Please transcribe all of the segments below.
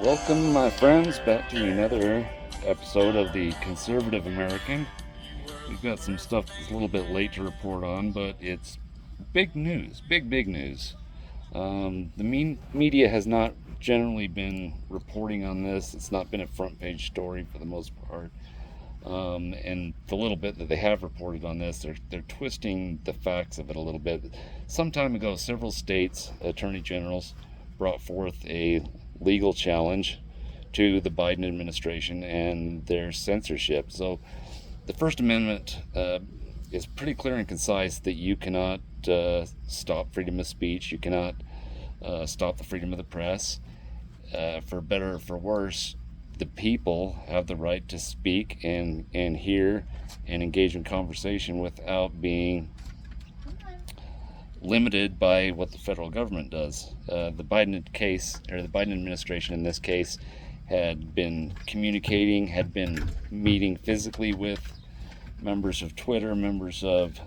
Welcome, my friends, back to another episode of the Conservative American. We've got some stuff that's a little bit late to report on, but it's big news, big news. The media has not generally been reporting on this. It's not been a front page story for the most part. And the little bit that they have reported on this, they're twisting the facts of it a little bit. Some time ago, several states' attorney generals brought forth a legal challenge to the Biden administration and their censorship. So the First Amendment is pretty clear and concise that you cannot stop freedom of speech. You cannot stop the freedom of the press. For better or for worse, the people have the right to speak and hear and engage in conversation without being limited by what the federal government does. The Biden administration in this case, had been communicating, had been meeting physically with members of Twitter, members of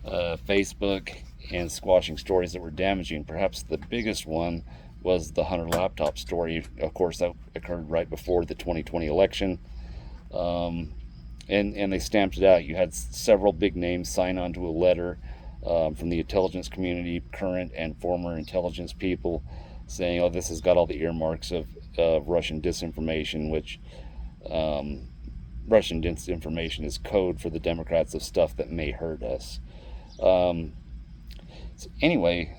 Facebook, and squashing stories that were damaging. Perhaps the biggest one was the Hunter laptop story. Of course, that occurred right before the 2020 election. And they stamped it out. You had several big names sign on to a letter from the intelligence community, current and former intelligence people, saying, oh, this has got all the earmarks of Russian disinformation, which Russian disinformation is code for the Democrats of stuff that may hurt us. So anyway,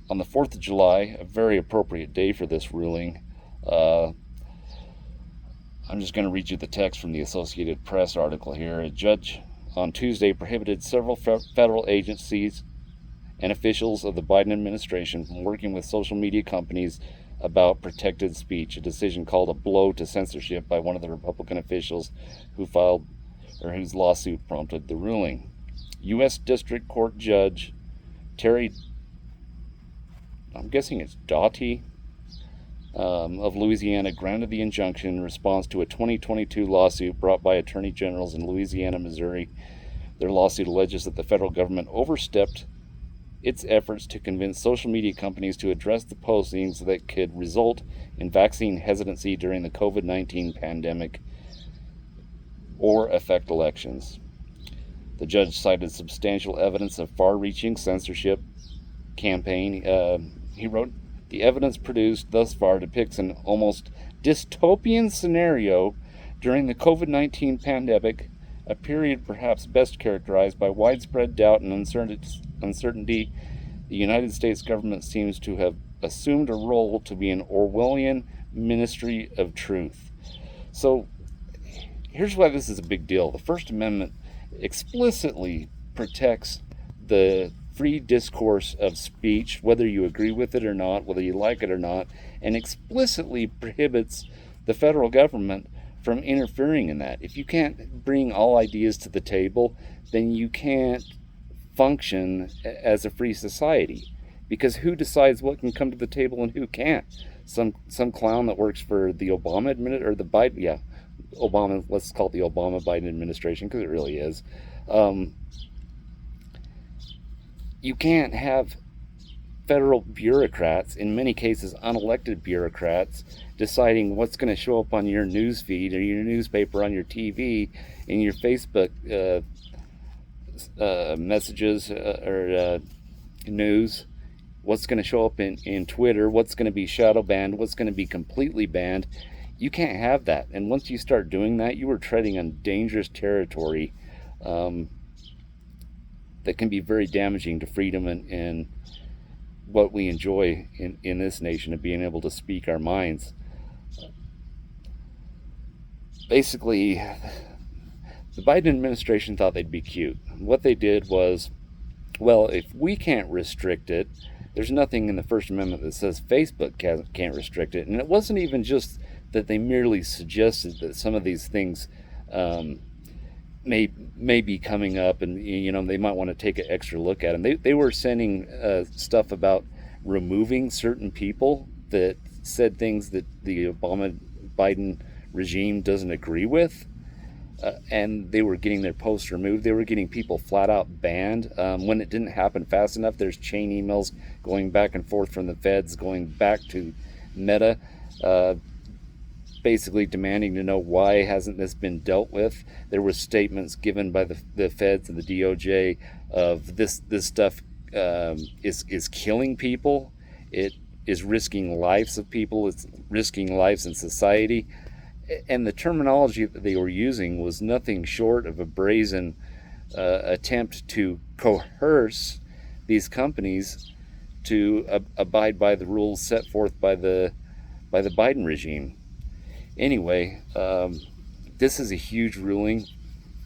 on the 4th of July, a very appropriate day for this ruling, I'm just going to read you the text from the Associated Press article here. A judge on Tuesday prohibited several federal agencies and officials of the Biden administration from working with social media companies about protected speech, a decision called a blow to censorship by one of the Republican officials whose lawsuit prompted the ruling. U.S. District Court Judge Terry, I'm guessing it's Doughty, of Louisiana, granted the injunction in response to a 2022 lawsuit brought by attorney generals in Louisiana, Missouri. Their lawsuit alleges that the federal government overstepped its efforts to convince social media companies to address the postings that could result in vaccine hesitancy during the COVID-19 pandemic or affect elections. The judge cited substantial evidence of far-reaching censorship campaign. He wrote, the evidence produced thus far depicts an almost dystopian scenario during the COVID-19 pandemic, a period perhaps best characterized by widespread doubt and uncertainty. The United States government seems to have assumed a role to be an Orwellian ministry of truth. So here's why this is a big deal. The First Amendment explicitly protects the free discourse of speech, whether you agree with it or not, whether you like it or not, and explicitly prohibits the federal government from interfering in that. If you can't bring all ideas to the table, then you can't function as a free society, because who decides what can come to the table and who can't? Some clown that works for the Obama Obama, let's call it the Obama-Biden administration, because it really is. You can't have federal bureaucrats, in many cases unelected bureaucrats, deciding what's going to show up on your news feed or your newspaper, on your TV, in your Facebook messages or news, what's going to show up in Twitter, what's going to be shadow banned, what's going to be completely banned. You can't have that. And once you start doing that, you are treading on dangerous territory that can be very damaging to freedom and what we enjoy in this nation of being able to speak our minds. Basically, the Biden administration thought they'd be cute. What they did was, well, if we can't restrict it, there's nothing in the First Amendment that says Facebook can't restrict it. And it wasn't even just that they merely suggested that some of these things may be coming up, and they might want to take an extra look at them. They were sending stuff about removing certain people that said things that the Obama-Biden regime doesn't agree with, and they were getting their posts removed. They were getting people flat out banned. When it didn't happen fast enough, there's chain emails going back and forth from the feds, going back to Meta, basically demanding to know why hasn't this been dealt with. There were statements given by the feds and the DOJ of this stuff is killing people. It is risking lives of people. It's risking lives in society. And the terminology that they were using was nothing short of a brazen attempt to coerce these companies to abide by the rules set forth by the Biden regime. Anyway, this is a huge ruling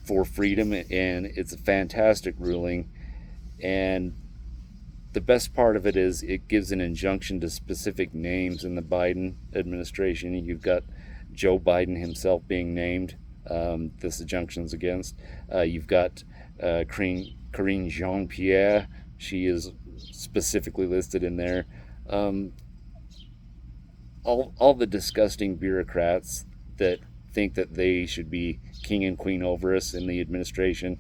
for freedom, and it's a fantastic ruling. And the best part of it is it gives an injunction to specific names in the Biden administration. You've got Joe Biden himself being named, this injunction's against. You've got Karine Jean-Pierre. She is specifically listed in there. All the disgusting bureaucrats that think that they should be king and queen over us in the administration,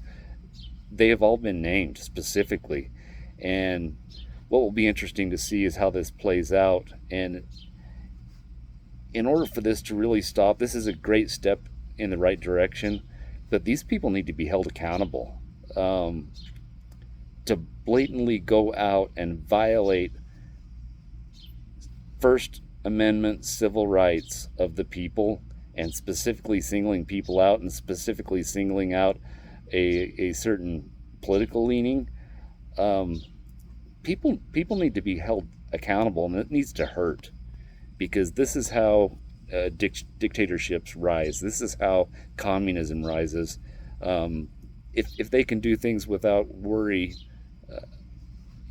they have all been named specifically. And what will be interesting to see is how this plays out. And in order for this to really stop, this is a great step in the right direction, but these people need to be held accountable. To blatantly go out and violate First Amendment civil rights of the people, and specifically singling people out, and specifically singling out a certain political leaning, people need to be held accountable, and it needs to hurt, because this is how dictatorships rise. This is how communism rises. If they can do things without worry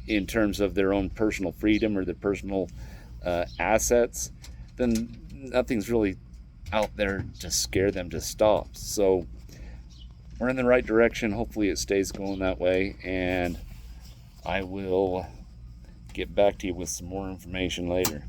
in terms of their own personal freedom or their personal assets, then nothing's really out there to scare them to stop. So we're in the right direction. Hopefully it stays going that way, and I will get back to you with some more information later.